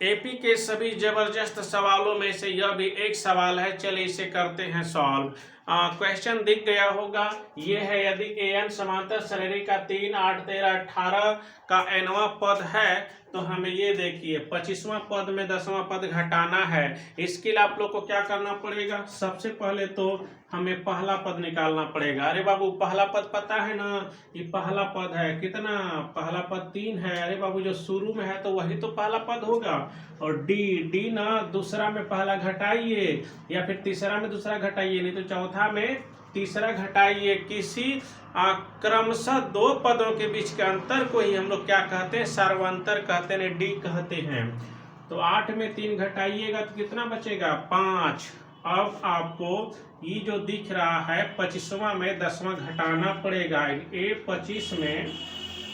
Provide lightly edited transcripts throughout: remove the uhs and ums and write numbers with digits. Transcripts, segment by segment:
AP के सभी जबरदस्त सवालों में से यह भी एक सवाल है। चलिए इसे करते हैं सॉल्व। क्वेश्चन दिख गया होगा। ये है, यदि an समांतर श्रेणी का 3, 8, 13, 18 का nवां पद है तो हमें ये देखिए 25वां पद में 10वां पद घटाना है। इसके लिए आप लोग को क्या करना पड़ेगा? सबसे पहले तो हमें पहला पद निकालना पड़ेगा। अरे बाबू, पहला पद पता है ना? ये पहला पद है कितना? पहला पद 3 है। अरे बाबू, जो शुरू में है तो वही तो पहला पद होगा। और डी ना दूसरा में पहला घटाइए, या फिर तीसरा में दूसरा घटाइए, नहीं तो चौथा में तीसरा घटाइए। किसी क्रमशः दो पदों के बीच के अंतर को ही हम लोग क्या कहते हैं? सर्वांतर कहते हैं, डी कहते हैं। तो 8 में 3 घटाइएगा तो कितना बचेगा? 5। अब आपको ये जो दिख रहा है 25वां में 10वां घटाना पड़ेगा। ए 25 में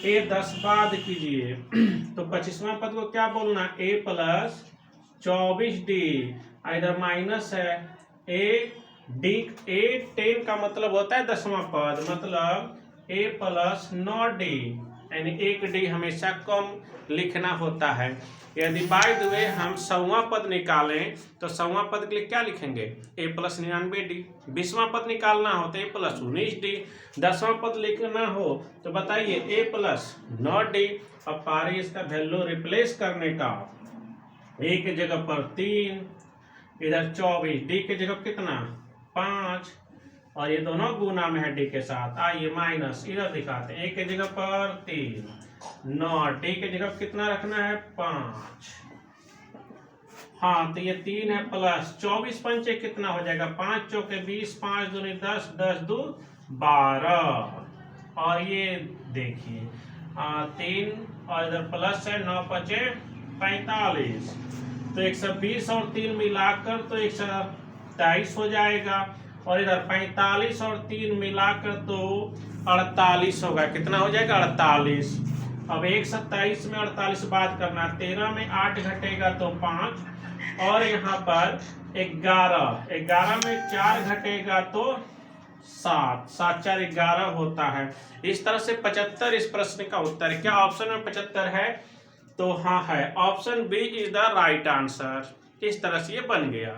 ए 10 बाद कीजिए तो 25वां पद को क्या बोलना? ए प्लस 24d। इधर माइनस है। ए डी, ए 10 का मतलब होता है 10वां पद, मतलब ए प्लस 9d, यानी 1d हमेशा कम लिखना होता है। यदि बाय द वे हम 100वां पद निकालें तो 100वां पद के लिए क्या लिखेंगे? ए प्लस 99d। 20वां पद निकालना हो तो ए प्लस 19d। 10वां पद लिखना हो तो बताइए ए प्लस 9d। अब पारी इसका वैल्यू रिप्लेस करने का, ए की जगह पर 3, इधर 24, डी की जगह कितना? 5, और ये दोनों गुना में है डी के साथ। आइए माइनस इधर दिखाते हैं। ए के जगह पर 3, 9, डी के जगह कितना रखना है? 5। हाँ, तो ये 3 है प्लस 24 पंचे कितना हो जाएगा? 5 चौके 20, 5 दूनी 10, 10 दू 12। और ये देखिए 3 और इधर प्लस है, 9 पचे 45। तो 120 और 3 मिलाकर तो 123 हो जाएगा। और इधर 45 और 3 मिलाकर तो 48 होगा। कितना हो जाएगा? 48। अब 127 में 48 बात करना, 13 में 8 घटेगा तो 5, और यहाँ पर 11 में 4 घटेगा तो 7, 7 4 11 होता है। इस तरह से 75 इस प्रश्न का उत्तर है। क्या ऑप्शन में 75 है? तो हाँ है, option B is the right answer. इस तरह से ये बन गया।